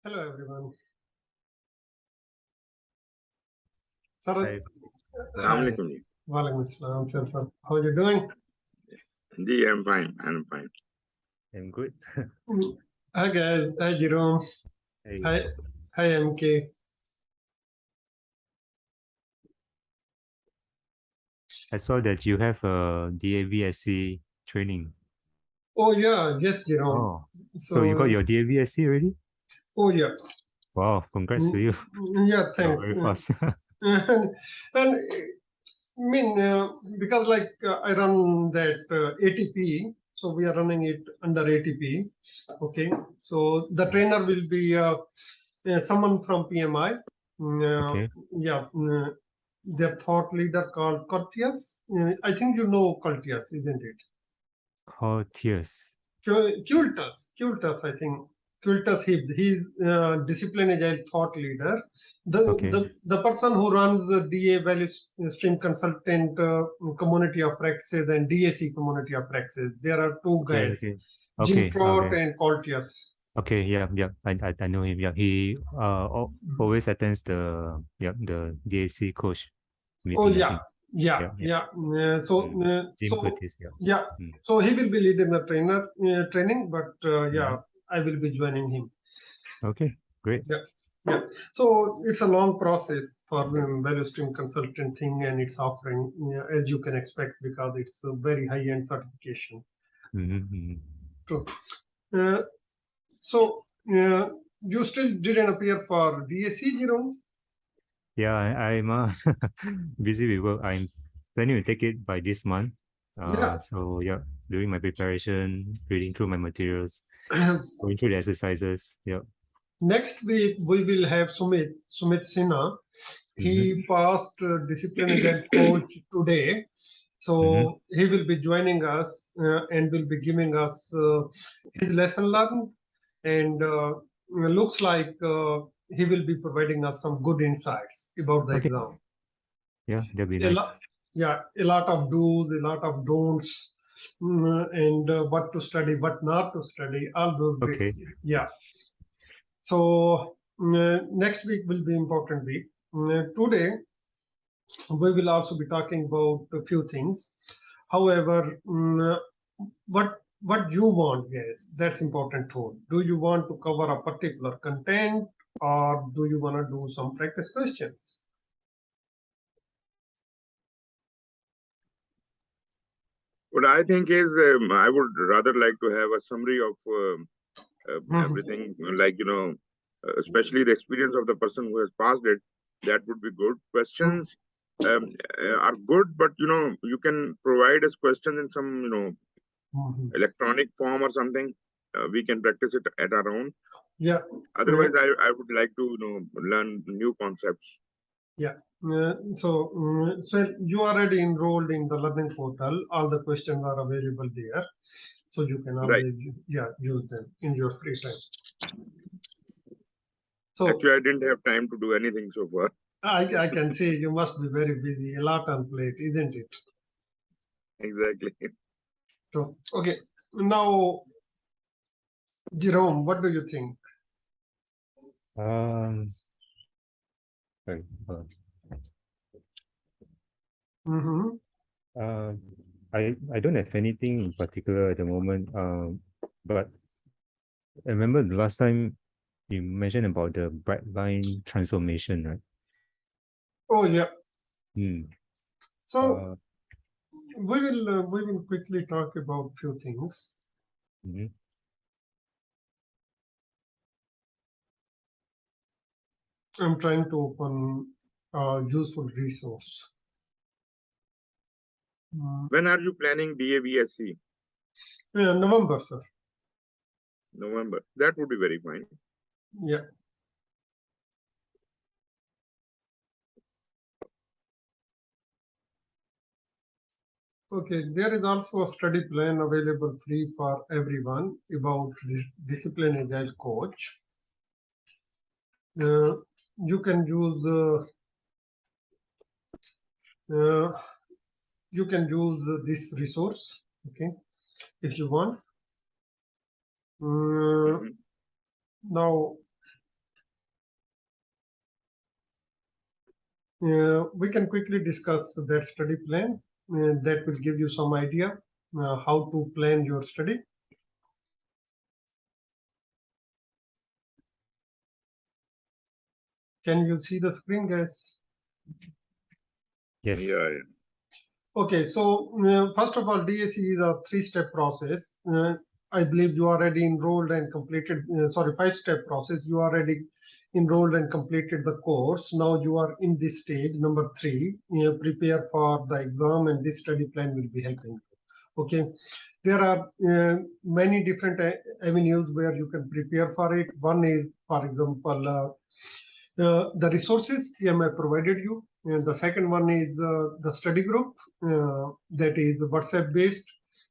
Hello, everyone. Sir, Hi. hi. Walaikum Assalam, sir. How are you doing? I'm fine. I'm fine. I'm good. Hi, guys. Hi, Jerome. Hey. Hi, MK. I saw that you have a DAVSC training. Oh, yeah. Yes, Jerome. Oh, so you got your DAVSC already? Oh, yeah. Wow, congrats to you. Yeah, thanks. Very fast. and I mean, because I run that ATP, so we are running it under ATP. Okay, so the trainer will be someone from PMI. Okay. Yeah, their thought leader called Curtius. I think you know Curtius, isn't it? Courteous. Cultus, I think. Cultus, he's discipline agile thought leader. Okay. The person who runs the DA value stream consultant community of practices and DAC community of practices. There are two guys, Okay. Jim Okay. Trott Okay. and Curtius. Okay. Yeah. Yeah. I know him. Yeah. He always attends the DAC coach meeting. Oh I yeah, think. yeah, Yeah. yeah. Jim Curtis. Yeah. Yeah. Mm. So he will be leading the training, but yeah, Mhm. I will be joining him. Okay. Great. Yeah, yeah. So it's a long process for the value stream consultant thing, and it's offering, as you can expect, because it's a very high-end certification. Mm-hmm. True. Uh, so you still didn't appear for DSC, Jerome? Yeah, I'm busy with work. I'm planning to take it by this month. Yeah. So yeah, doing my preparation, reading through my materials, going through the exercises. Yeah. Next week we will have Sumit Sinha. He passed discipline agile coach today, so he will be joining us and will be giving us his lesson learned, and looks like he will be providing us some good insights about the Okay. exam. Yeah, that'd be nice. A lot of do's, a lot of don'ts, and what to study, what not to study, all those bits. Okay. Yeah. So next week will be important week. Today we will also be talking about a few things. However, what you want, guys, that's important too. Do you want to cover a particular content, or do you want to do some practice questions? What I think is, I would rather like to have a summary of everything, especially the experience of the person who has passed it. That would be good. Questions are good, but you can provide us questions in some electronic form or something. We can practice it at our own. Yeah. Otherwise, I would like to learn new concepts. Yeah. So you are already enrolled in the learning portal. All the questions are available there, so you can always use them in your free time. So actually, I didn't have time to do anything so far. I can say you must be very busy, a lot on plate, isn't it? Exactly. So okay, now Jerome, what do you think? Sorry. I don't have anything in particular at the moment. But I remember the last time you mentioned about the bright line transformation, right? Oh yeah. Hmm. So we will quickly talk about few things. I'm trying to open a useful resource. When are you planning DAVSC? November, sir. November. That would be very fine. Yeah. Okay, there is also a study plan available free for everyone about discipline agile coach. You can use this resource, okay, if you want. Now, we can quickly discuss that study plan. That will give you some idea how to plan your study. Can you see the screen, guys? Yes. Yeah. Okay, so first of all, DAC is a 3-step process. I believe you already enrolled and completed, 5-step process. You already enrolled and completed the course. Now you are in this stage, number 3, prepare for the exam, and this study plan will be helping you. Okay, there are many different avenues where you can prepare for it. One is, for example, the resources PMI provided you. And the second one is the study group that is WhatsApp based.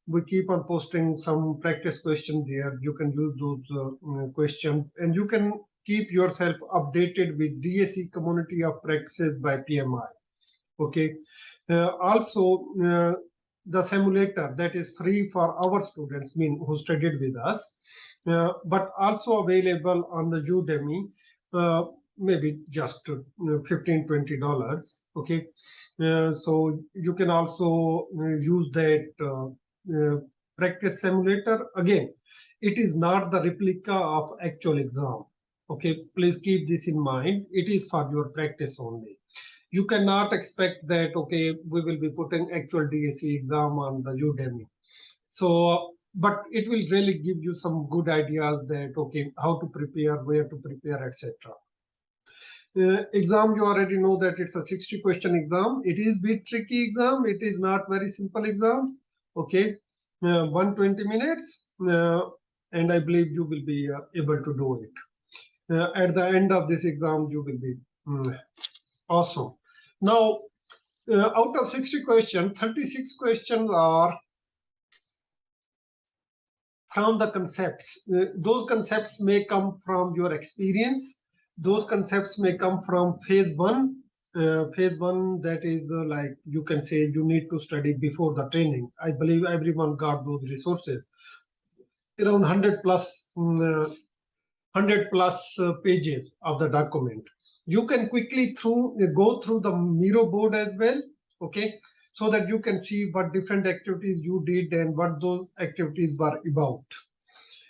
We keep on posting some practice questions there. You can use those questions, and you can keep yourself updated with DAC community of practices by PMI. Okay. Also, the simulator that is free for our students, who studied with us, but also available on the Udemy. Maybe just $15-20. Okay, so you can also use that practice simulator. Again, it is not the replica of actual exam. Okay, please keep this in mind. It is for your practice only. You cannot expect that, okay, we will be putting actual DAC exam on the Udemy. So, but it will really give you some good ideas that, okay, how to prepare, where to prepare, etc. Exam, you already know that it's a 60-question exam. It is a bit tricky exam. It is not very simple exam. Okay, 120 minutes, and I believe you will be able to do it. At the end of this exam, you will be awesome. Now, out of 60 questions, 36 questions are from the concepts. Those concepts may come from your experience. Those concepts may come from phase 1. Phase 1, that is like you can say you need to study before the training. I believe everyone got those resources. Around 100 plus pages of the document. You can quickly go through the Miro board as well. Okay, so that you can see what different activities you did and what those activities were about.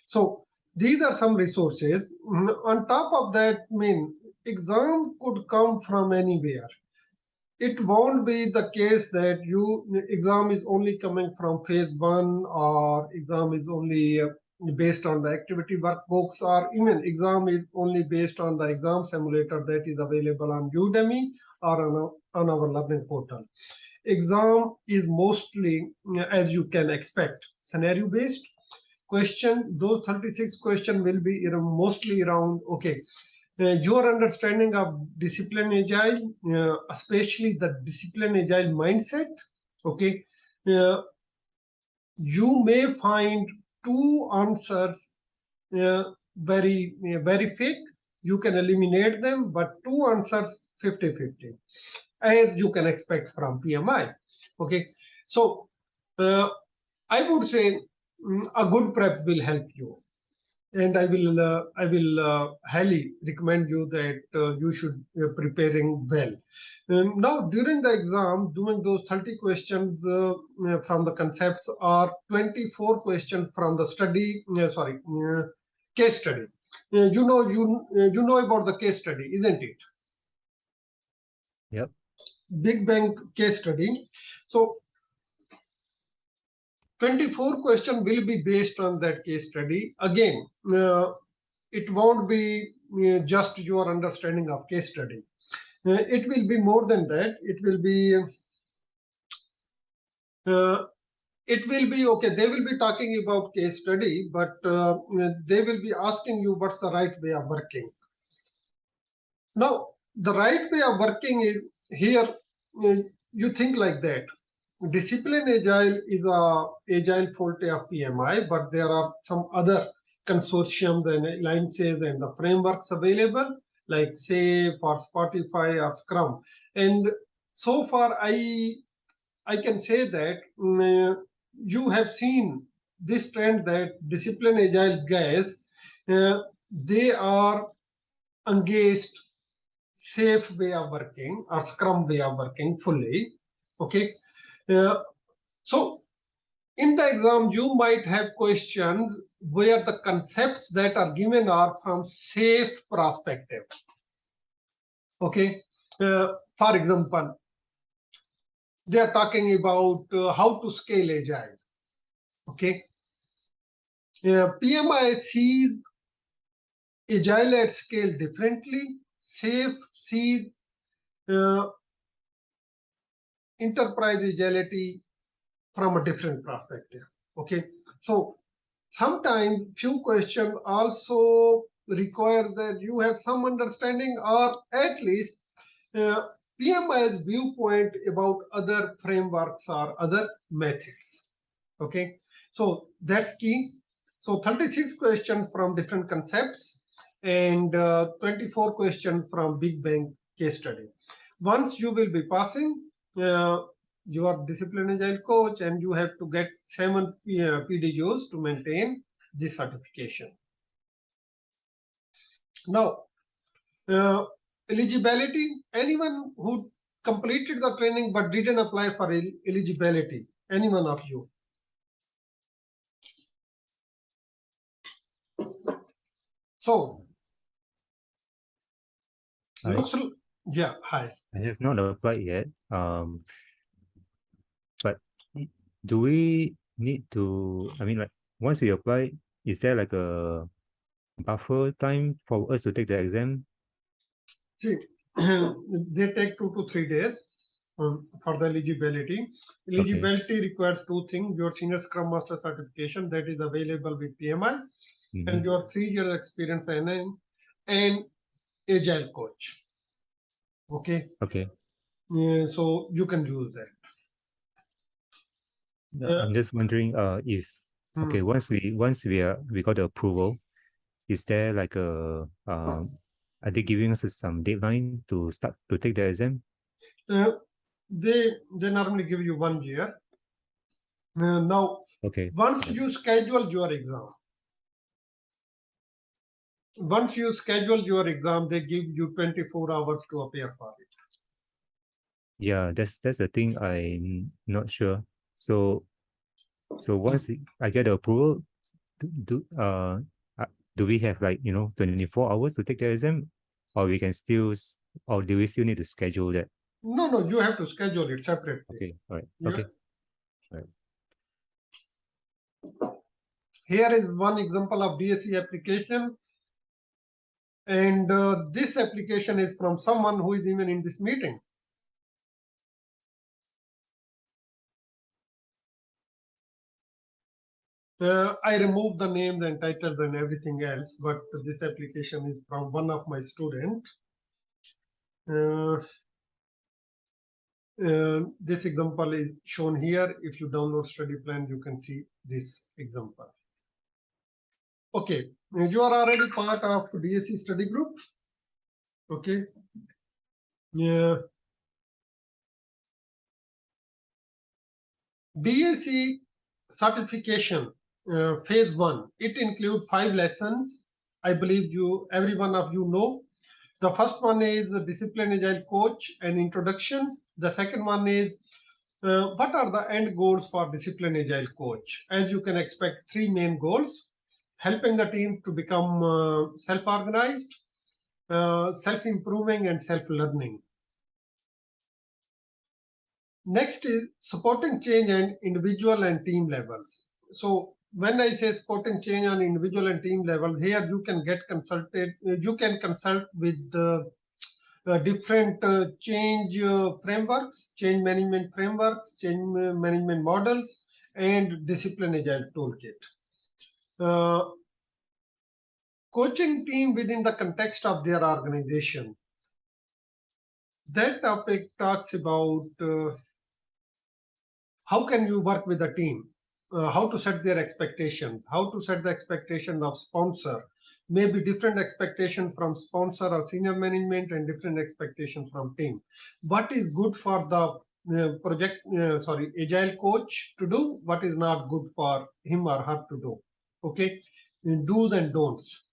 So these are some resources. On top of that, exam could come from anywhere. It won't be the case that exam is only coming from phase 1, or exam is only based on the activity workbooks, or even exam is only based on the exam simulator that is available on Udemy or on our learning portal. Exam is mostly, as you can expect, scenario based question. Those 36 questions will be mostly around, okay, your understanding of discipline agile, especially the discipline agile mindset. Okay, you may find 2 answers very fake. You can eliminate them, but 2 answers 50-50, as you can expect from PMI. Okay, so I would say a good prep will help you, and I will highly recommend you that you should be preparing well. Now, during the exam, doing those 30 questions from the concepts, or 24 questions from the case study. You know about the case study, isn't it? Yep. Big Bang case study. So 24 questions will be based on that case study. Again, it won't be just your understanding of case study. It will be more than that. It will be okay. They will be talking about case study, but they will be asking you what's the right way of working. Now, the right way of working is here. You think like that. Discipline Agile is a agile forte of PMI, but there are some other consortiums and alliances and the frameworks available, like say for Spotify or Scrum. And so far, I can say that you have seen this trend that Discipline Agile guys, they are engaged safe way of working or Scrum way of working fully. Okay. So in the exam, you might have questions where the concepts that are given are from safe perspective. Okay. For example, they are talking about how to scale Agile. Okay. PMI sees Agile at scale differently. SAFE sees enterprise agility from a different perspective. Okay, so sometimes few questions also require that you have some understanding or at least PMI's viewpoint about other frameworks or other methods. Okay, so that's key. So 36 questions from different concepts and 24 questions from Big Bang case study. Once you will be passing, you are discipline agile coach and you have to get 7 PDUs to maintain this certification. Now, eligibility, anyone who completed the training but didn't apply for eligibility, any one of you? So, Hi. Yeah, hi. I have not applied yet. But do we need to, I mean, like once we apply, is there like a buffer time for us to take the exam? See, they take 2 to 3 days for the eligibility. Eligibility requires 2 things: your senior Scrum Master certification that is available with PMI, and your 3 years experience and Agile coach. Okay. Okay. So you can use that. I'm just wondering if okay, once we got the approval, is there like a are they giving us some deadline to start to take the exam? They normally give you 1 year. Now, Okay. once you schedule your exam, they give you 24 hours to appear for it. Yeah, that's the thing. I'm not sure. So once I get the approval, do we have like 24 hours to take the exam, or we can still or do we still need to schedule that? No, you have to schedule it separately. Okay, all right. Yeah. Okay. All right. Here is one example of DSE application. And this application is from someone who is even in this meeting. I removed the names and titles and everything else, but this application is from one of my students. This example is shown here. If you download study plan, you can see this example. Okay, you are already part of DSE study group. Okay. Yeah. DSE certification phase 1. It includes 5 lessons. I believe every one of you know. The first one is the discipline agile coach and introduction. The second one is what are the end goals for discipline agile coach? As you can expect, 3 main goals: helping the team to become self-organized, self-improving, and self-learning. Next is supporting change on individual and team levels. So when I say supporting change on individual and team levels, here you can get consulted. You can consult with the different change frameworks, change management frameworks, change management models, and discipline agile toolkit. Coaching team within the context of their organization. That topic talks about how can you work with a team, how to set their expectations, how to set the expectations of sponsor, maybe different expectations from sponsor or senior management and different expectations from team. What is good for the agile coach to do, what is not good for him or her to do. Okay, do's and don'ts.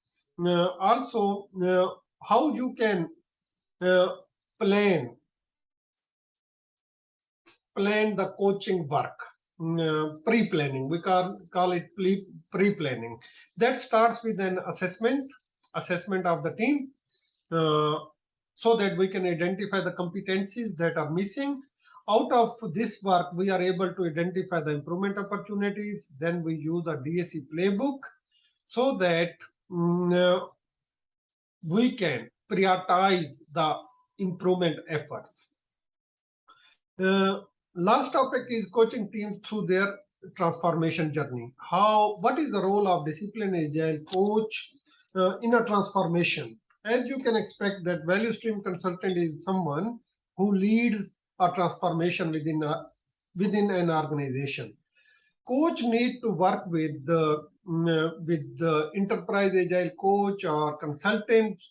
Also, how you can plan the coaching work. Pre-planning, we call it pre-planning. That starts with an assessment of the team, so that we can identify the competencies that are missing. Out of this work, we are able to identify the improvement opportunities. Then we use a DSE playbook so that we can prioritize the improvement efforts. Last topic is coaching teams through their transformation journey. What is the role of discipline agile coach in a transformation? As you can expect, that value stream consultant is someone who leads a transformation within an organization. Coach need to work with the enterprise agile coach or consultant,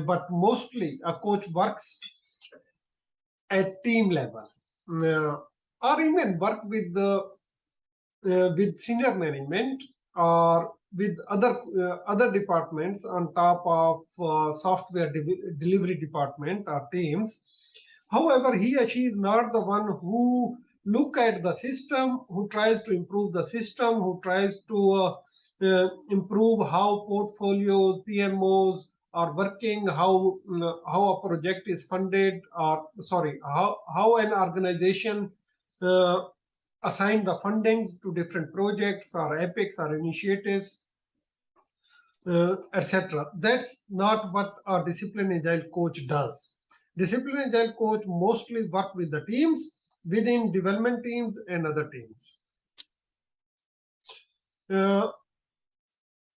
but mostly a coach works at team level, or even work with senior management or with other departments on top of software delivery department or teams. However, he or she is not the one who look at the system, who tries to improve the system, who tries to improve how portfolios, PMOs are working, how a project is funded, or sorry, how an organization assign the funding to different projects or epics or initiatives, etc. That's not what a discipline agile coach does. Discipline agile coach mostly work with the teams, within development teams and other teams.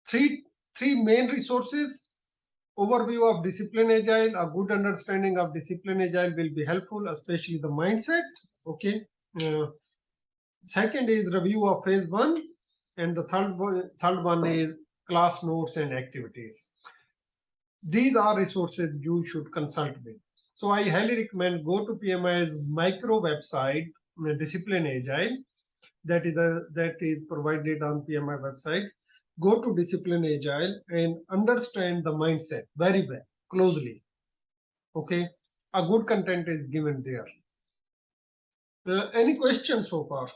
Three main resources. Overview of discipline agile. A good understanding of discipline agile will be helpful, especially the mindset. Okay. Second is review of phase 1, and the third one is class notes and activities. These are resources you should consult with. So I highly recommend go to PMI's micro website, Discipline Agile, that is provided on PMI website. Go to Discipline Agile and understand the mindset very well, closely. Okay, a good content is given there. Any questions so far?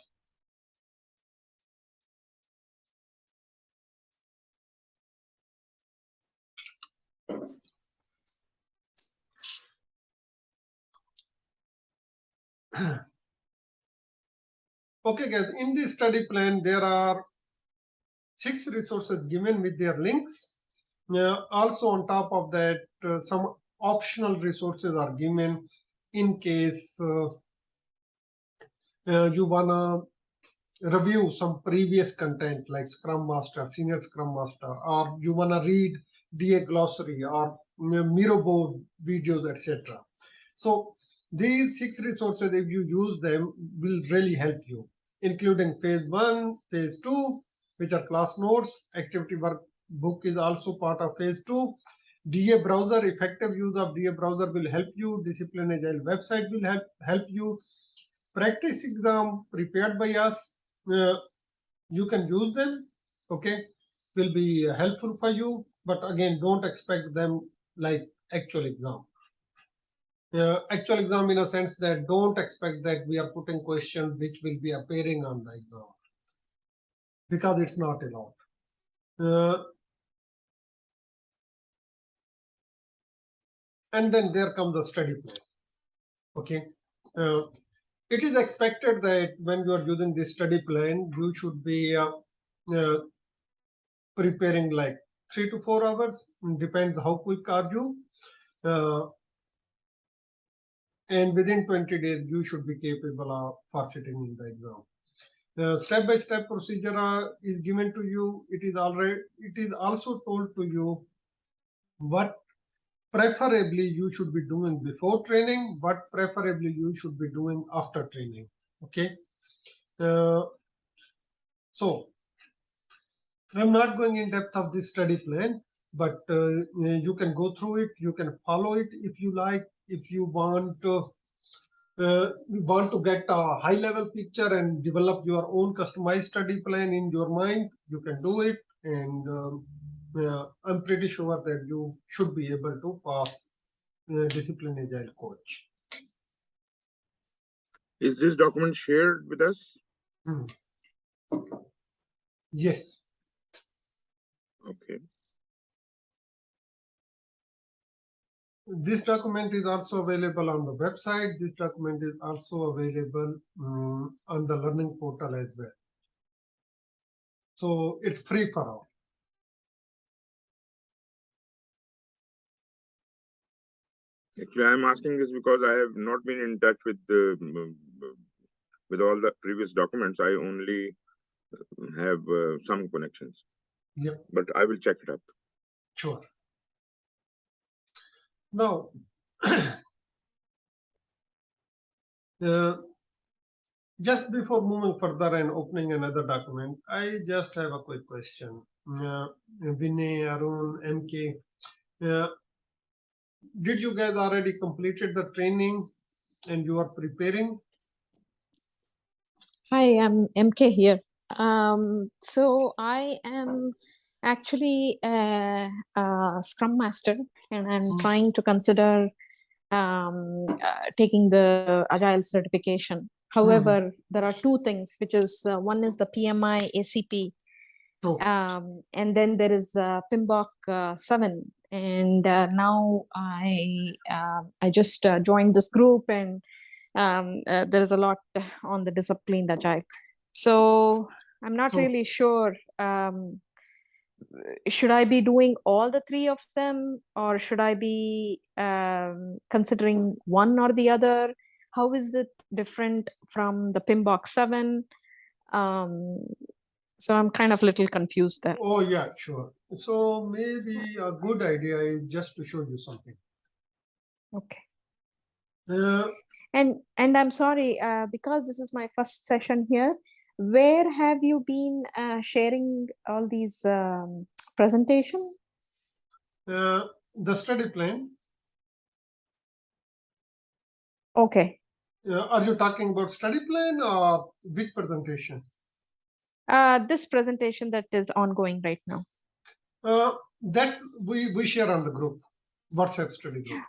Okay, guys, in this study plan, there are 6 resources given with their links. Also, on top of that, some optional resources are given in case you wanna review some previous content like Scrum Master, Senior Scrum Master, or you wanna read DA glossary or Miro board videos, etc. So these 6 resources, if you use them, will really help you, including phase 1, phase 2, which are class notes. Activity workbook is also part of phase 2. DA browser, effective use of DA browser will help you. Discipline Agile website will help you. Practice exam prepared by us, you can use them, okay, will be helpful for you, but again, don't expect them like actual exam. Actual exam in a sense that don't expect that we are putting questions which will be appearing on the exam, because it's not allowed. And then there comes the study plan. Okay. It is expected that when you are using this study plan, you should be preparing like 3 to 4 hours, depends how quick are you. And within 20 days, you should be capable of for sitting in the exam. Step-by-step procedure is given to you. It is also told to you what preferably you should be doing before training, what preferably you should be doing after training. Okay. So I'm not going in depth of this study plan, but you can go through it. You can follow it if you like. If you want to get a high level picture and develop your own customized study plan in your mind, you can do it. And I'm pretty sure that you should be able to pass Discipline Agile coach. Is this document shared with us? Yes. Okay. This document is also available on the website. This document is also available on the learning portal as well. So it's free for all. Actually, I'm asking this because I have not been in touch with all the previous documents. I only have some connections. Yep. But I will check it up. Sure. Now, just before moving further and opening another document, I just have a quick question. Vinay, Arun, MK, did you guys already completed the training and you are preparing? Hi, I'm MK here. So I am actually a Scrum Master, and I'm trying to consider taking the Agile certification. However, there are two things, which is one is the PMI ACP, and then there is PMBOK 7. And now I just joined this group, and there is a lot on the disciplined Agile. So I'm not really sure. Should I be doing all the three of them, or should I be considering one or the other? How is it different from the PMBOK 7? So I'm kind of a little confused there. Oh yeah, sure. So maybe a good idea is just to show you something. Okay. Uh, And I'm sorry, because this is my first session here. Where have you been sharing all these presentation? the study plan. Okay. Are you talking about study plan or which presentation? This presentation that is ongoing right now. That's we share on the group, WhatsApp study group.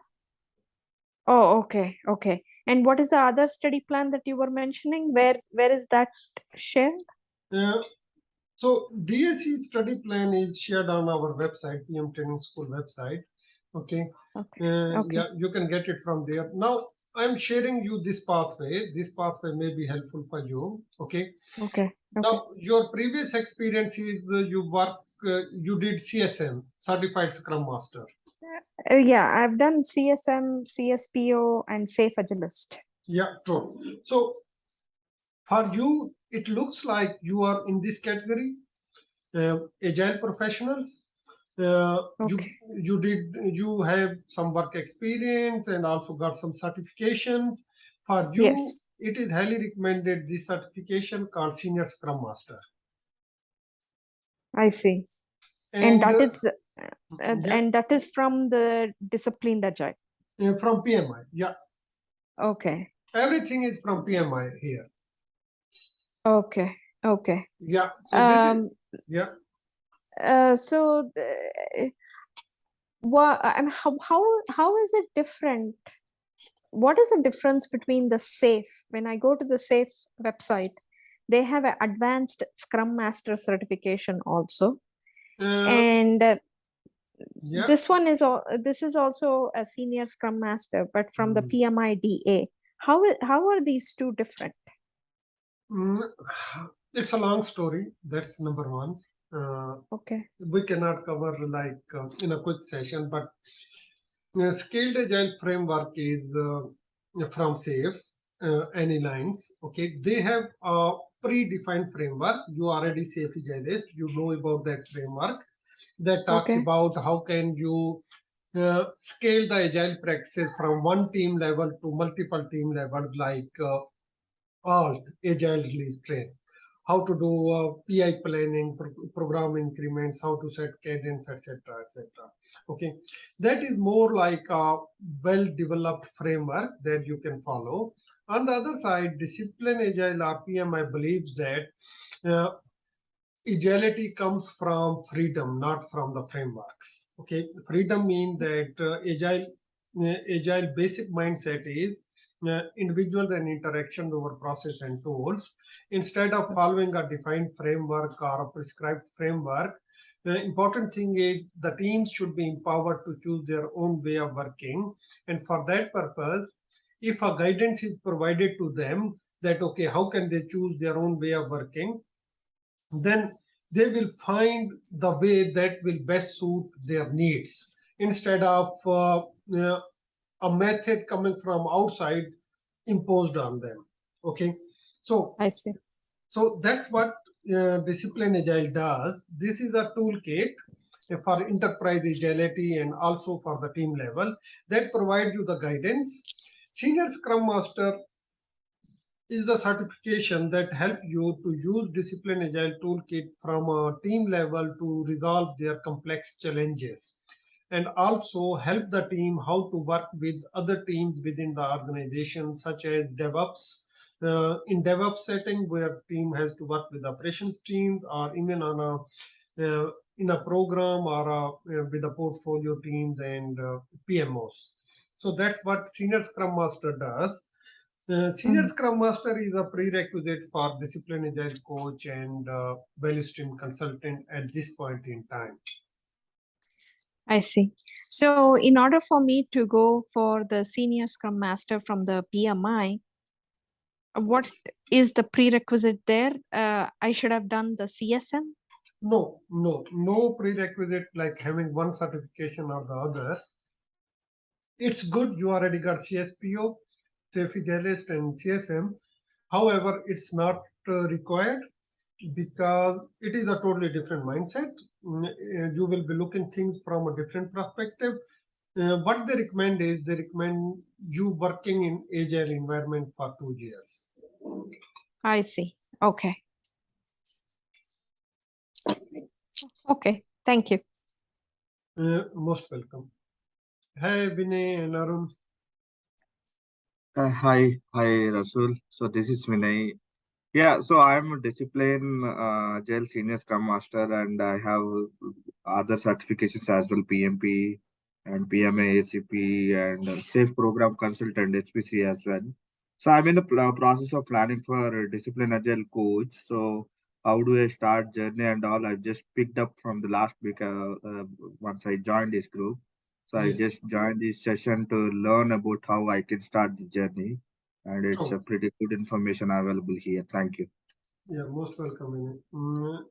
Oh, okay, okay. And what is the other study plan that you were mentioning? Where is that shared? So DSE study plan is shared on our website, PM Training School website. Okay. Okay. Yeah, you can get it from there. Now I'm sharing you this pathway. This pathway may be helpful for you. Okay. Okay. Now your previous experience is you did CSM, Certified Scrum Master. Yeah, I've done CSM, CSPO, and Safe Agilist. Yeah, true. So for you, it looks like you are in this category, agile professionals. Okay. You have some work experience and also got some certifications. For you, Yes. it is highly recommended this certification called Senior Scrum Master. I see. And that is yeah, and that is from the disciplined Agile. from PMI. Yeah. Okay. Everything is from PMI here. Okay. Okay. Yeah. So this is yeah. So what? How is it different? What is the difference between the SAFE? When I go to the SAFE website, they have an advanced Scrum Master certification also, and yeah. this is also a senior Scrum Master, but from the PMIDA. How are these two different? It's a long story. That's number one. Okay. We cannot cover like in a quick session, but Scaled Agile framework is from SAFE, any lines. Okay, they have a predefined framework. You already SAFE Agilist. You know about that framework that talks about how can you scale the agile practices from one team level to multiple team levels, like all agile release train, how to do PI planning, program increments, how to set cadence, etc., etc. Okay, that is more like a well-developed framework that you can follow. On the other side, discipline agile RPM, I believes that agility comes from freedom, not from the frameworks. Okay, freedom means that agile Agile basic mindset is individual and interaction over process and tools. Instead of following a defined framework or a prescribed framework, the important thing is the teams should be empowered to choose their own way of working. And for that purpose, if a guidance is provided to them that, okay, how can they choose their own way of working, then they will find the way that will best suit their needs instead of a method coming from outside imposed on them. Okay, so I see. that's what Discipline Agile does. This is a toolkit for enterprise agility and also for the team level that provide you the guidance. Senior Scrum Master is the certification that help you to use Discipline Agile toolkit from a team level to resolve their complex challenges and also help the team how to work with other teams within the organization, such as DevOps. In DevOps setting, where team has to work with operations teams, or even on in a program or with the portfolio teams and PMOs. So that's what Senior Scrum Master does. Senior Scrum Master is a prerequisite for Discipline Agile coach and value stream consultant at this point in time. I see. So in order for me to go for the senior scrum master from the PMI, what is the prerequisite there? I should have done the CSM? No prerequisite like having one certification or the other. It's good you already got CSPO, Safe Agilist, and CSM. However, it's not required because it is a totally different mindset. You will be looking things from a different perspective. What they recommend is they recommend you working in agile environment for 2 years. I see. Okay. Okay. Thank you. Most welcome. Hi, Vinay and Arun. Hi, Rasul. So this is Vinay. Yeah, so I'm a discipline Agile Senior Scrum Master, and I have other certifications as well, PMP and PMA, ACP, and Safe Program Consultant, HPC as well. So I'm in the process of planning for a Discipline Agile coach. So how do I start journey and all? I've just picked up from the last week once I joined this group. So I Yes. just joined this session to learn about how I can start the journey, and it's a pretty good information available here. Thank you. Yeah, most welcome, Vinay.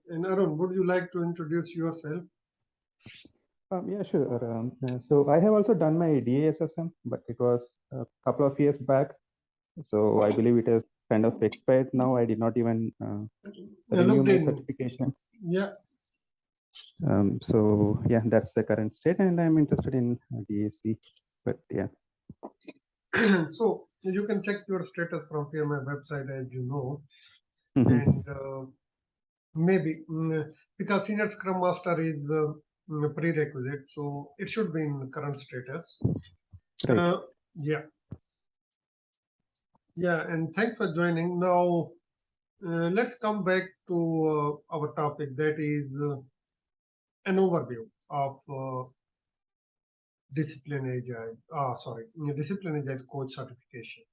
And Arun, would you like to introduce yourself? Yeah, sure. So I have also done my DASSM, but it was a couple of years back. So I believe it has kind of expired now. I did not even renew my certification. Yeah. So yeah, that's the current state, and I'm interested in DAC. But yeah. So you can check your status from PMI website, as you know, Mhm. and maybe because Senior Scrum Master is a prerequisite, so it should be in current status. Right. Yeah. Yeah, and thanks for joining. Now, let's come back to our topic, that is an overview of Discipline Agile. Discipline Agile coach certification.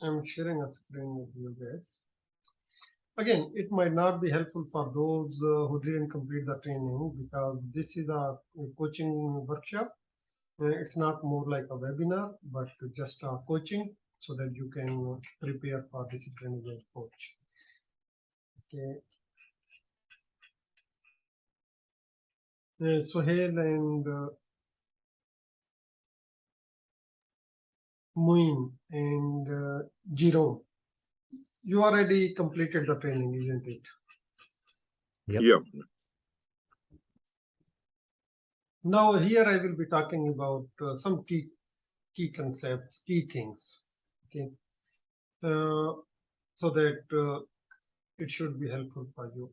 I'm sharing a screen with you guys. Again, it might not be helpful for those who didn't complete the training because this is a coaching workshop. It's not more like a webinar, but just a coaching so that you can prepare for Discipline Agile coach. Okay. Sohail and Muin and Jerome, you already completed the training, isn't it? Yep. Yeah. Now here I will be talking about some key key concepts, key things. Okay, so that it should be helpful for you.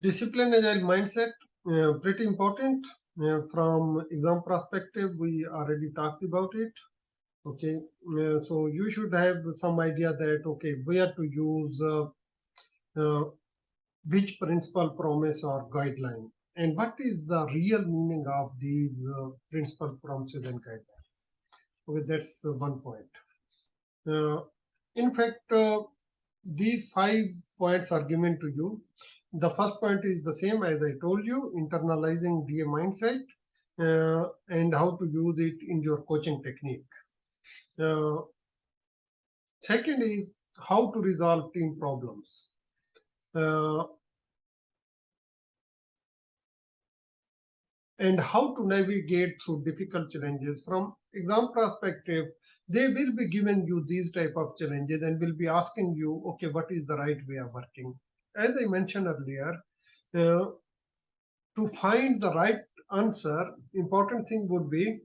Discipline agile mindset, pretty important. From exam perspective, we already talked about it. Okay, so you should have some idea that, okay, where to use which principle, promise, or guideline, and what is the real meaning of these principle, promises, and guidelines. Okay, that's one point. In fact, these 5 points are given to you. The first point is the same as I told you, internalizing DA mindset and how to use it in your coaching technique. Second is how to resolve team problems. And how to navigate through difficult challenges. From exam perspective, they will be giving you these type of challenges and will be asking you, okay, what is the right way of working? As I mentioned earlier, to find the right answer, important thing would be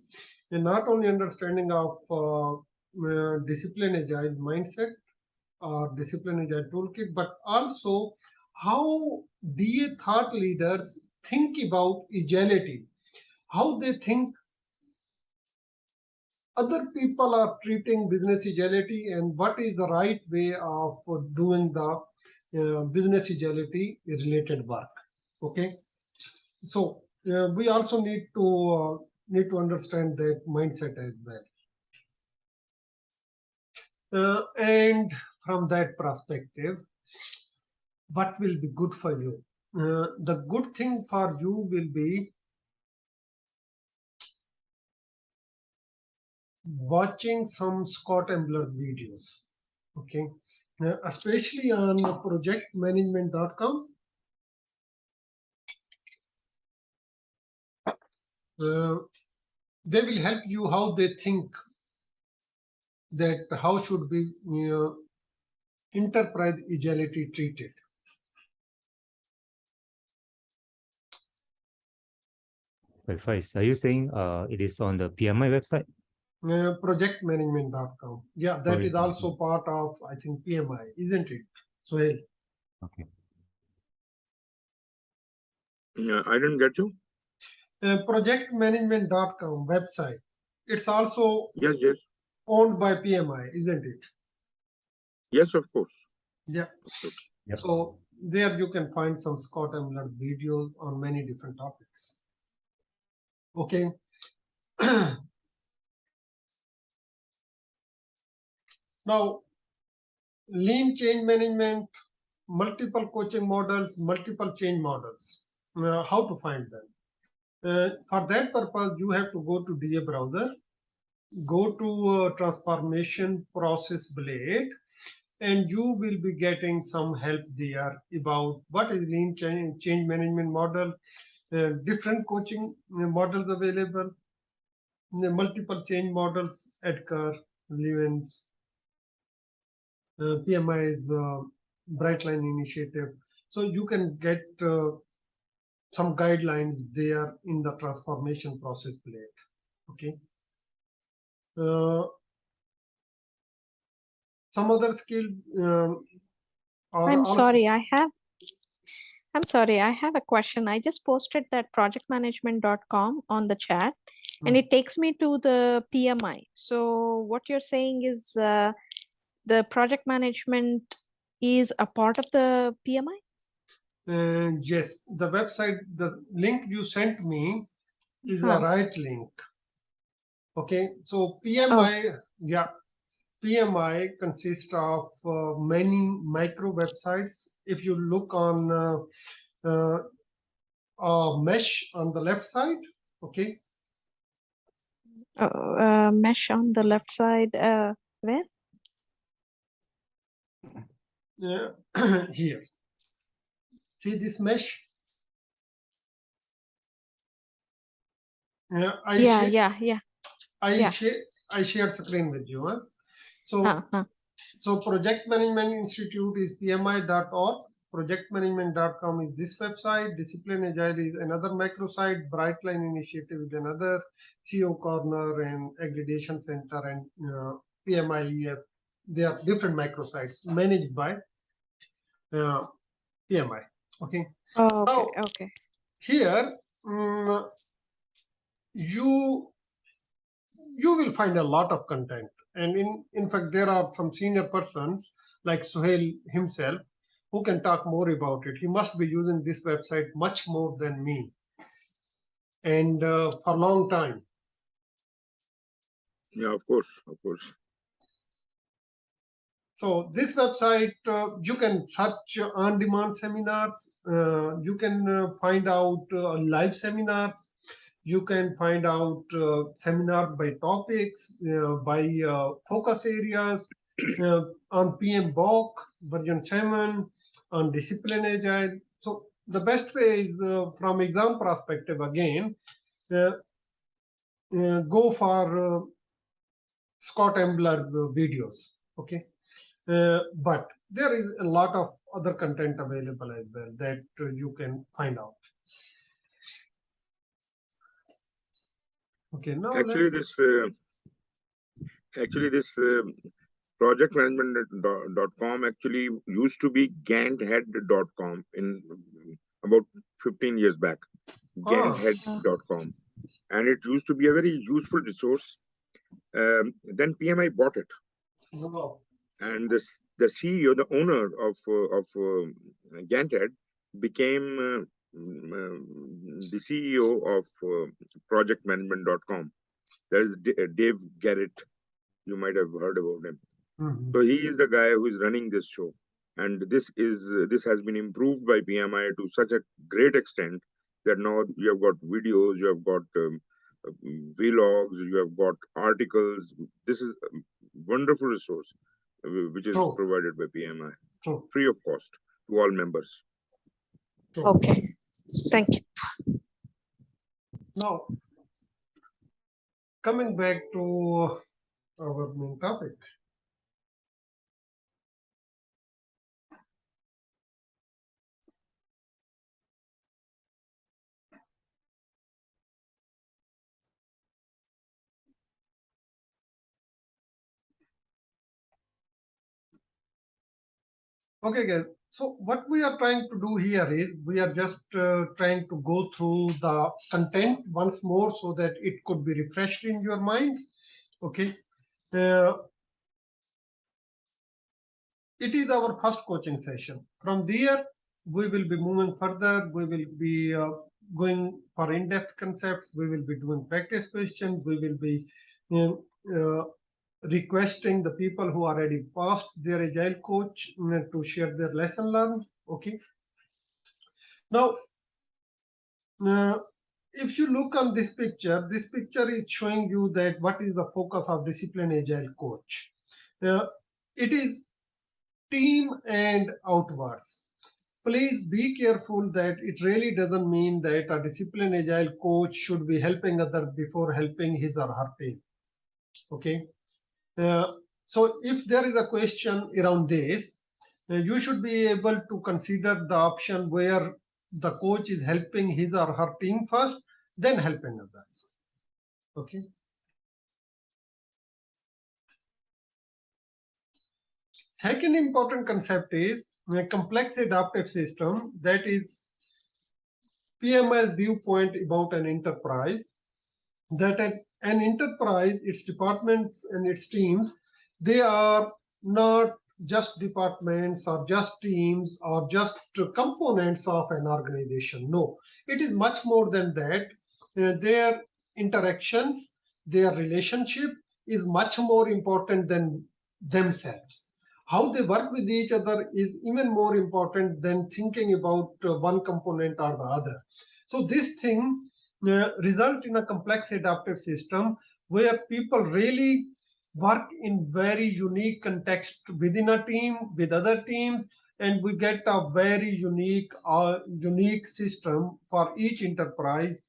not only understanding of discipline agile mindset or discipline agile toolkit, but also how DA thought leaders think about agility, how they think other people are treating business agility, and what is the right way of doing the business agility related work. Okay, so we also need to understand that mindset as well. And from that perspective, what will be good for you? The good thing for you will be watching some Scott Ambler's videos, okay, especially on projectmanagement.com. They will help you how they think that how should be enterprise agility treated. So Faiz, are you saying it is on the PMI website? Projectmanagement.com. Yeah, that is also part of, I think, PMI, isn't it, Sohail? Okay. I didn't get you. Projectmanagement.com website. It's also Yes. owned by PMI, isn't it? Yes, of course. Yeah. Of course. Yep. So there you can find some Scott Ambler videos on many different topics. Okay. Now, lean change management, multiple coaching models, multiple change models. How to find them? For that purpose, you have to go to DA browser, go to transformation process blade, and you will be getting some help there about what is lean change management model, different coaching models available, multiple change models, Edgar, Lewins, PMI's Brightline initiative. So you can get some guidelines there in the transformation process blade. Okay. Some other skills. I'm sorry, I have a question. I just posted that projectmanagement.com on the chat and it takes me to the PMI. So what you're saying is the project management is a part of the PMI? Yes, the website, the link you sent me is the right link. Okay, so PMI, yeah, PMI consists of many micro websites. If you look on mesh on the left side, okay. Mesh on the left side, where? Here. See this mesh? I shared screen with you. Huh? So So Project Management Institute is pmi.org. Projectmanagement.com is this website. Discipline Agile is another microsite. Brightline Initiative is another. CO Corner and Aggregation Center and PMIEF. They are different microsites managed by PMI. Okay. Oh, okay, Now, okay. here you will find a lot of content, and in fact there are some senior persons like Suhail himself who can talk more about it. He must be using this website much more than me, and for a long time. Yeah, of course, of course. So this website, you can search on-demand seminars. You can find out live seminars. You can find out seminars by topics, by focus areas, on PMBOK version 7, on Discipline Agile. So the best way is from exam perspective again, go for Scott Ambler's videos, okay? But there is a lot of other content available as well that you can find out. Okay, now Actually, let's. this projectmanagement.com actually used to be ganthead.com in about 15 years back. Ganthead.com, and it used to be a very useful resource. Then PMI bought it, Wow. and the CEO, the owner of Ganthead, became the CEO of projectmanagement.com. That is Dave Garrett. You might have heard about him. Mhm. So he is the guy who is running this show, and this has been improved by PMI to such a great extent that now you have got videos, you have got vlogs, you have got articles. This is a wonderful resource which is True. provided by PMI, True. free of cost to all members. True. Okay, thank you. Now, coming back to our main topic. Okay, guys. So what we are trying to do here is we are just trying to go through the content once more so that it could be refreshed in your mind. Okay. It is our first coaching session. From there, we will be moving further. We will be going for in-depth concepts. We will be doing practice questions. We will be requesting the people who already passed their Agile coach to share their lesson learned. Okay. Now, if you look on this picture is showing you that what is the focus of Discipline Agile coach. It is team and outwards. Please be careful that it really doesn't mean that a Discipline Agile coach should be helping others before helping his or her team. Okay. So if there is a question around this, you should be able to consider the option where the coach is helping his or her team first, then helping others. Okay. Second important concept is a complex adaptive system, that is PMI's viewpoint about an enterprise. That an enterprise, its departments and its teams, they are not just departments or just teams or just components of an organization. No, it is much more than that. Their interactions, their relationship is much more important than themselves. How they work with each other is even more important than thinking about one component or the other. So this thing result in a complex adaptive system where people really work in very unique context within a team with other teams, and we get a very unique system for each enterprise.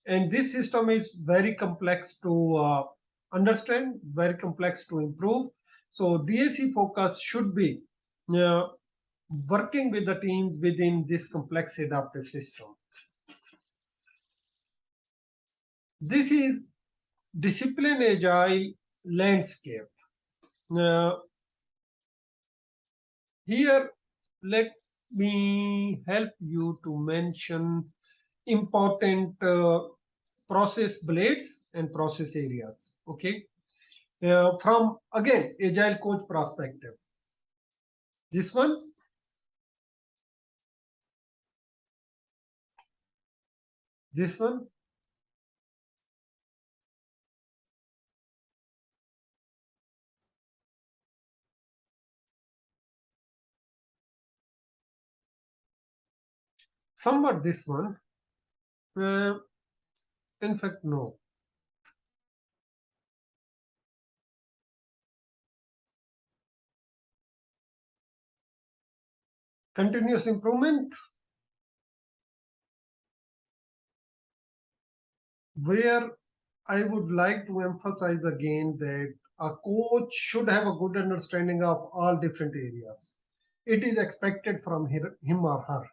And this system is very complex to understand, very complex to improve. So DAC focus should be working with the teams within this complex adaptive system. This is discipline agile landscape. Here, let me help you to mention important process blades and process areas. Okay, from again agile coach perspective. This one, this one, somewhat this one. In fact, no. Continuous improvement, where I would like to emphasize again that a coach should have a good understanding of all different areas. It is expected from him or her.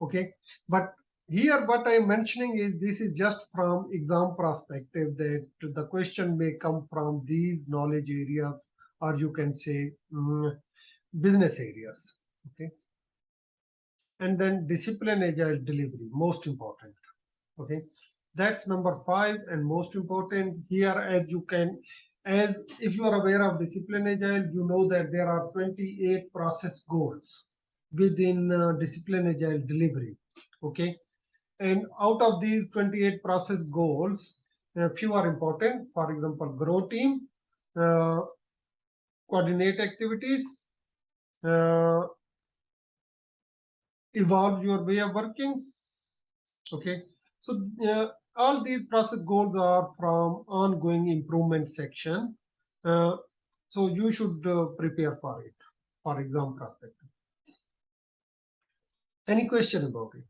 Okay, but here what I am mentioning is this is just from exam perspective, that the question may come from these knowledge areas, or you can say business areas. Okay, and then discipline agile delivery, most important. Okay, that's number 5 and most important here. As if you are aware of discipline agile, you know that there are 28 process goals within discipline agile delivery. Okay, and out of these 28 process goals, a few are important. For example, grow team, coordinate activities, evolve your way of working. Okay, so all these process goals are from ongoing improvement section. So you should prepare for it, for exam perspective. Any question about it?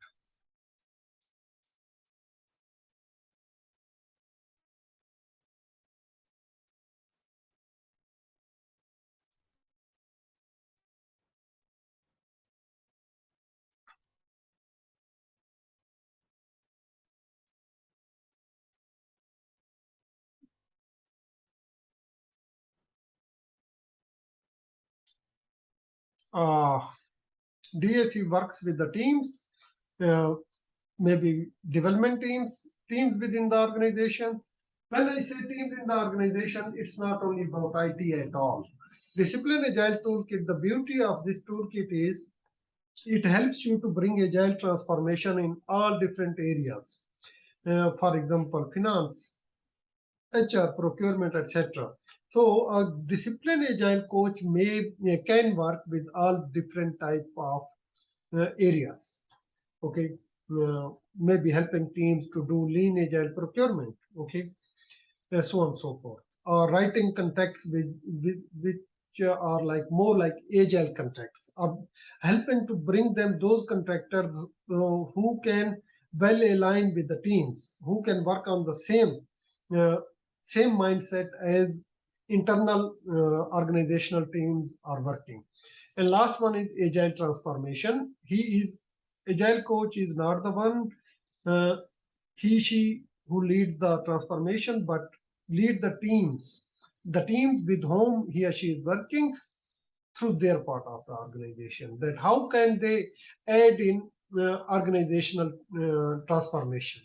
DAC works with the teams, maybe development teams, teams within the organization. When I say teams in the organization, it's not only about IT at all. Discipline Agile Toolkit, the beauty of this toolkit is it helps you to bring agile transformation in all different areas. For example, finance, HR, procurement, etc. So a discipline agile coach can work with all different type of areas. Okay, maybe helping teams to do lean agile procurement. Okay, so on and so forth. Or writing contexts which are like more like agile contexts, or helping to bring them those contractors who can well align with the teams, who can work on the same mindset as internal organizational teams are working. And last one is agile transformation. Agile coach is not the one, she who leads the transformation, but lead the teams with whom he or she is working through their part of the organization. That how can they add in organizational transformation.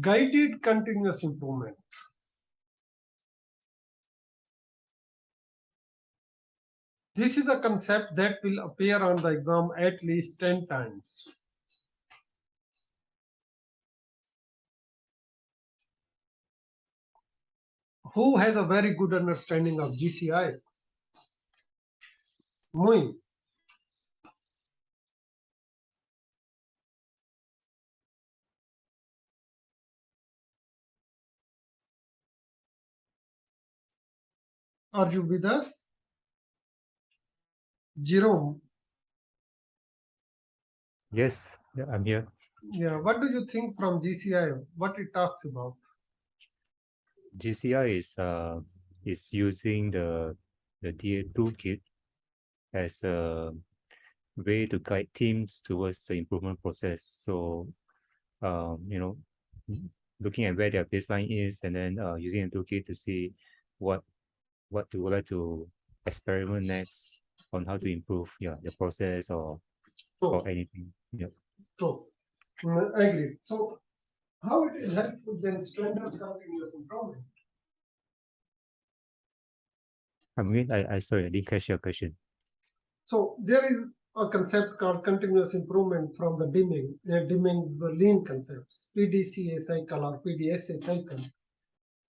Guided continuous improvement. This is a concept that will appear on the exam at least 10 times. Who has a very good understanding of GCI? Moin. Are you with us? Jerome. Yes, yeah, I'm here. Yeah, what do you think from GCI? What it talks about? GCI is using the DA toolkit as a way to guide teams towards the improvement process. So, you know, looking at where their baseline is, and then using a toolkit to see what they would like to experiment next on how to improve, yeah, the process or True, anything. Yeah. true. I agree. So, how it is helpful then strengthen continuous improvement? I mean, I sorry, I didn't catch your question. So there is a concept called continuous improvement from the dimming. Dimming the lean concepts, PDCA cycle or PDSA cycle.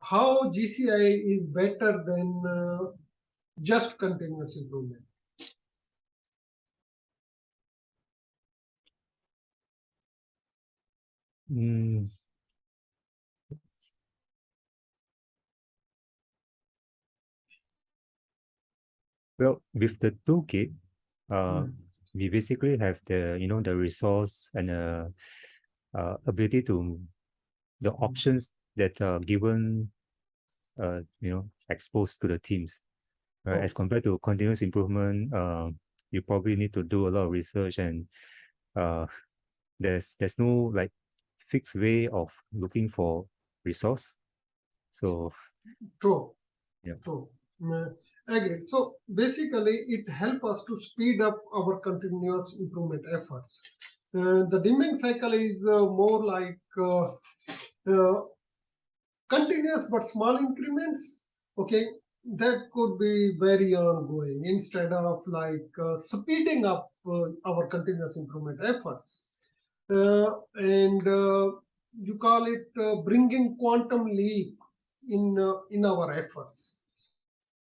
How GCI is better than just continuous improvement? Mm, well, with the toolkit, we basically have the the resource and ability to the options that are given exposed to the teams. As compared to continuous improvement, you probably need to do a lot of research, and there's no like fixed way of looking for resource. So True. yeah. True. Agree. So basically, it helps us to speed up our continuous improvement efforts. The dimming cycle is more like continuous but small increments. Okay, that could be very ongoing instead of like speeding up our continuous improvement efforts. And you call it bringing quantum leap in our efforts.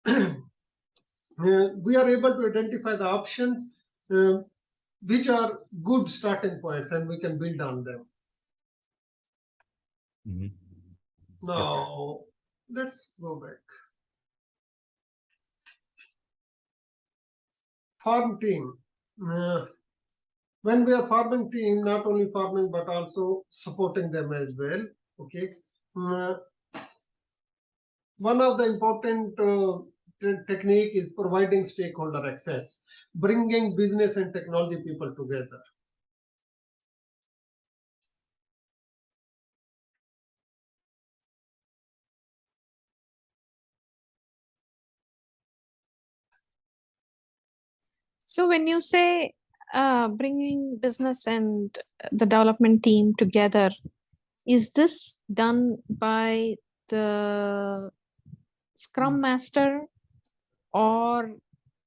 We are able to identify the options which are good starting points, and we can build on them. Mhm. Now, let's go back. Farm team. When we are farming team, not only farming but also supporting them as well. Okay. One of the important technique is providing stakeholder access, bringing business and technology people together. So when you say bringing business and the development team together, is this done by the Scrum Master or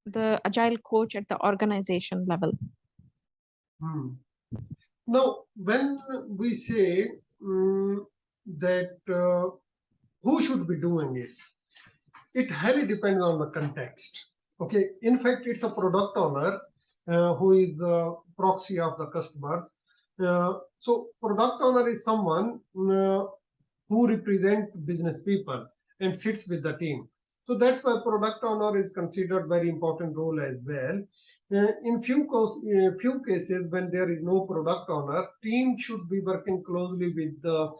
the Agile coach at the organization level? Now, when we say that who should be doing it, it highly depends on the context. Okay, in fact, it's a product owner who is the proxy of the customers. So product owner is someone who represent business people and sits with the team. So that's why product owner is considered very important role as well. In few cases, when there is no product owner, team should be working closely with the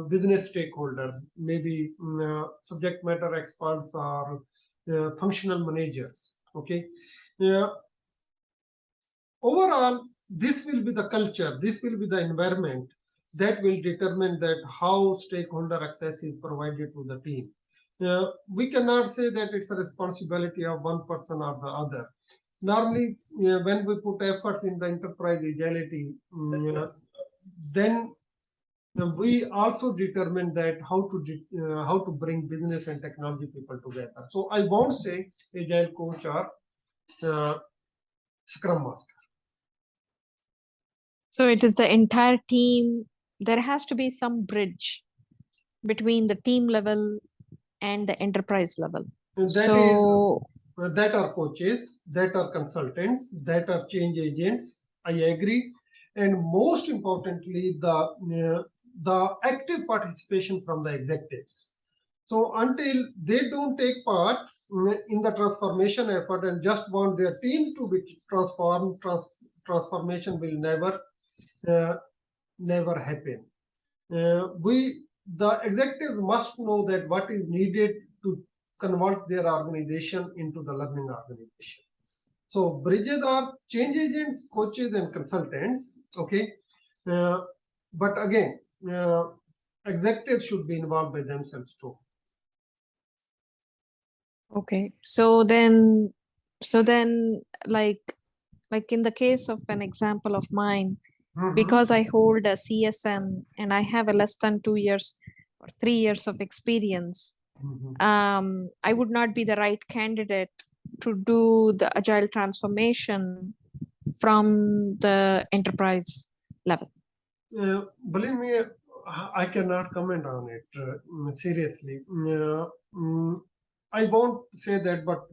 business stakeholders, maybe subject matter experts or functional managers. Okay. Overall, this will be the culture, this will be the environment that will determine that how stakeholder access is provided to the team. We cannot say that it's a responsibility of one person or the other. Normally, when we put efforts in the enterprise agility, then we also determine that how to bring business and technology people together. So I won't say agile coach or scrum master. So it is the entire team. There has to be some bridge between the team level and the enterprise level. And that are coaches, that are consultants, that are change agents. I agree. And most importantly, the active participation from the executives. So until they don't take part in the transformation effort and just want their teams to be transformed, transformation will never never happen. The executives must know that what is needed to convert their organization into the learning organization. So bridges are change agents, coaches, and consultants. Okay, but again, executives should be involved by themselves too. Okay. So then like in the case of an example of mine, because I hold a CSM and I have a less than 2 years or 3 years of experience, I would not be the right candidate to do the agile transformation from the enterprise level. Believe me, I cannot comment on it seriously. I won't say that, but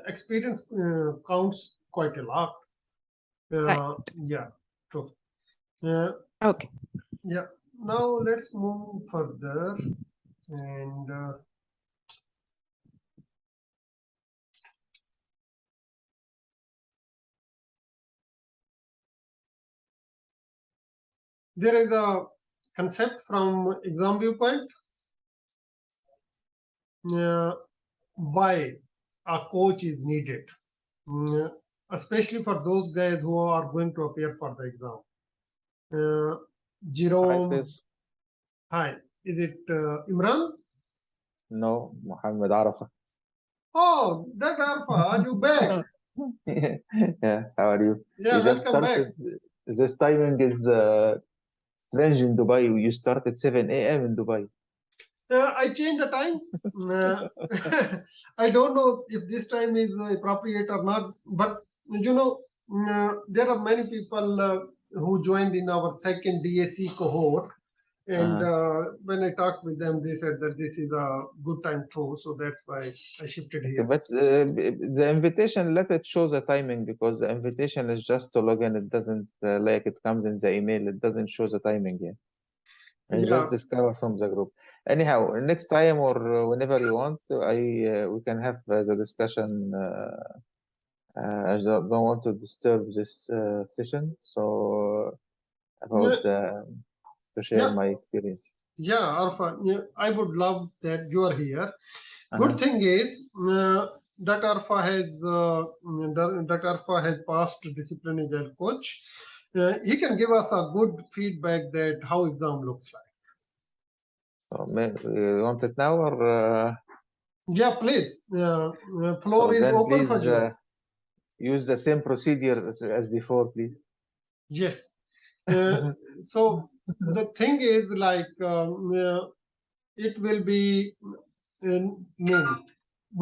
experience counts quite a lot. Right. Yeah, true. Okay. Yeah. Now let's move further, and there is a concept from exam viewpoint. Why a coach is needed, especially for those guys who are going to appear for the exam. Jerome, hi, is it Imran? No, Muhammad Arafa. Oh, Dr. Arfa, you back? Yeah, how are you? Yeah, You just welcome back. started. This timing is strange in Dubai. You started 7 a.m. in Dubai. I changed the time. I don't know if this time is appropriate or not, but you know, there are many people who joined in our second DAC cohort. And when I talked with them, they said that this is a good time too. So that's why I shifted Okay, here. but the invitation, let it show the timing because the invitation is just to log in. It doesn't like it comes in the email. It doesn't show the timing yet. And Yeah. just discover from the group. Anyhow, next time or whenever you want, we can have the discussion. I don't want to disturb this session, so about to share my experience. Yeah, Arfa, I would love that you are here. Good thing is that Arfa has passed discipline agile coach. He can give us a good feedback that how exam looks like. So, you want it now or? Yeah, please. Floor So is then open for please you. use the same procedure as before, please. Yes. So the thing is like it will be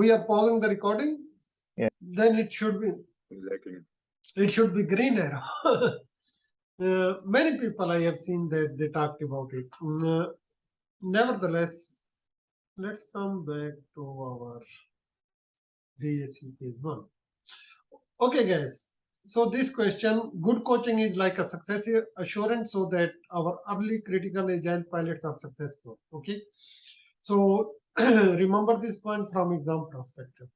we are pausing the recording. Yeah. Then it should be Exactly. It should be green arrow. Many people I have seen that they talked about it. Nevertheless, let's come back to our DAC page 1. Okay, guys. So this question, good coaching is like a success assurance so that our early critical agile pilots are successful. Okay. So remember this point from exam perspective.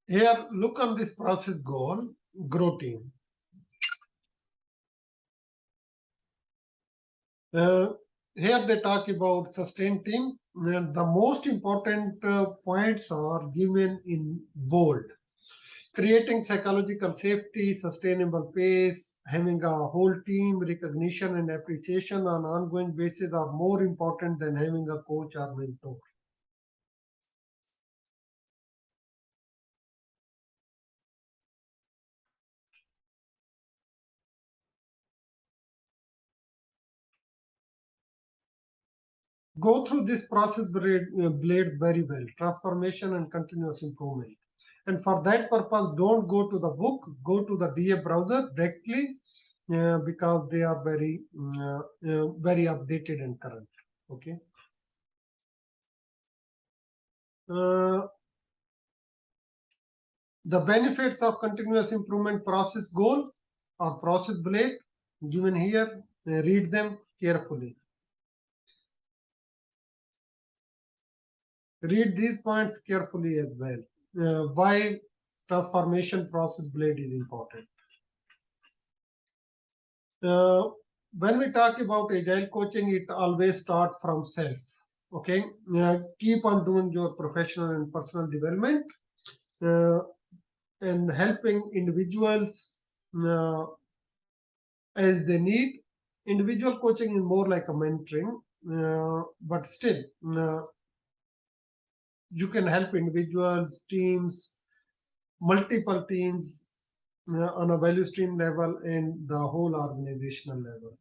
Here, look on this process goal, grow team. Here they talk about sustain team. The most important points are given in bold. Creating psychological safety, sustainable pace, having a whole team recognition and appreciation on ongoing basis are more important than having a coach or mentor. Go through this process blades very well, transformation and continuous improvement. And for that purpose, don't go to the book, go to the DA browser directly because they are very updated and current. Okay. The benefits of continuous improvement process goal or process blade given here, read them carefully. Read these points carefully as well. Why transformation process blade is important. When we talk about agile coaching, it always starts from self. Okay, keep on doing your professional and personal development and helping individuals as they need. Individual coaching is more like a mentoring, but still you can help individuals, teams, multiple teams on a value stream level and the whole organizational level.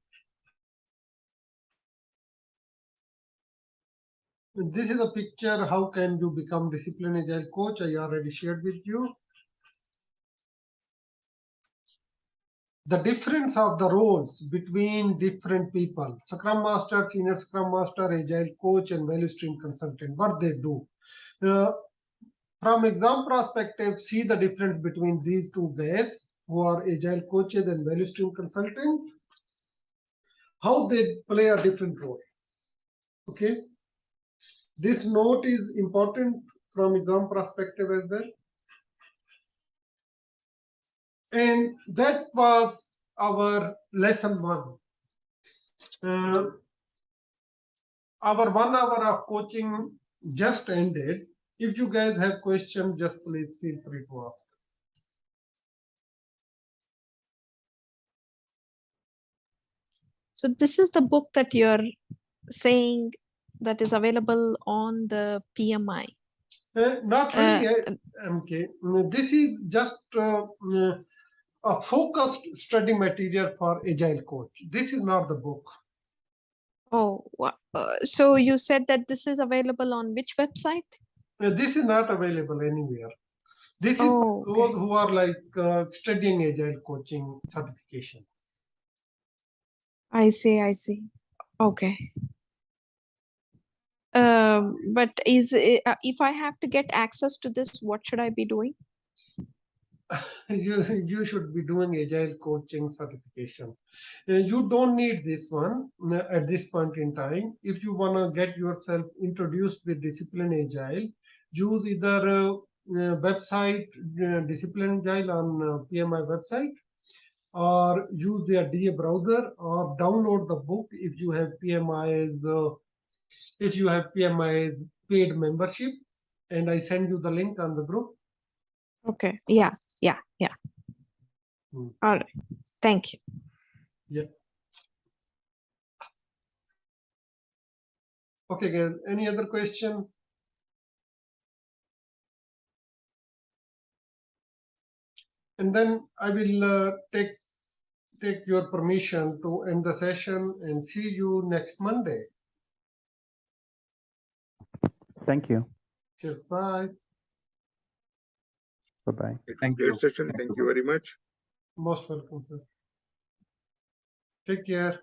This is a picture. How can you become disciplined agile coach? I already shared with you. The difference of the roles between different people: Scrum Master, Senior Scrum Master, Agile Coach, and Value Stream Consultant, what they do. From exam perspective, see the difference between these two guys who are Agile Coaches and Value Stream Consultant, how they play a different role. Okay. This note is important from exam perspective as well. And that was our lesson 1. Our 1 hour of coaching just ended. If you guys have questions, just please feel free to ask. So this is the book that you're saying that is available on the PMI. Not really, MK. This is just a focused study material for Agile Coach. This is not the book. Oh, so you said that this is available on which website? This is not available anywhere. This is Oh, for those okay. who are like studying Agile coaching certification. I see. Okay. But is it, if I have to get access to this, what should I be doing? You should be doing Agile coaching certification. You don't need this one at this point in time. If you want to get yourself introduced with Discipline Agile, use either website Discipline Agile on PMI website, or use their DA browser, or download the book if you have PMI's paid membership, and I send you the link on the group. Okay. Yeah. Hmm. All right. Thank you. Yeah. Okay, guys. Any other question? And then I will take your permission to end the session and see you next Monday. Thank you. Cheers. Bye. Bye-bye. Thank Great you. session. Thank you very much. Most welcome, sir. Take care.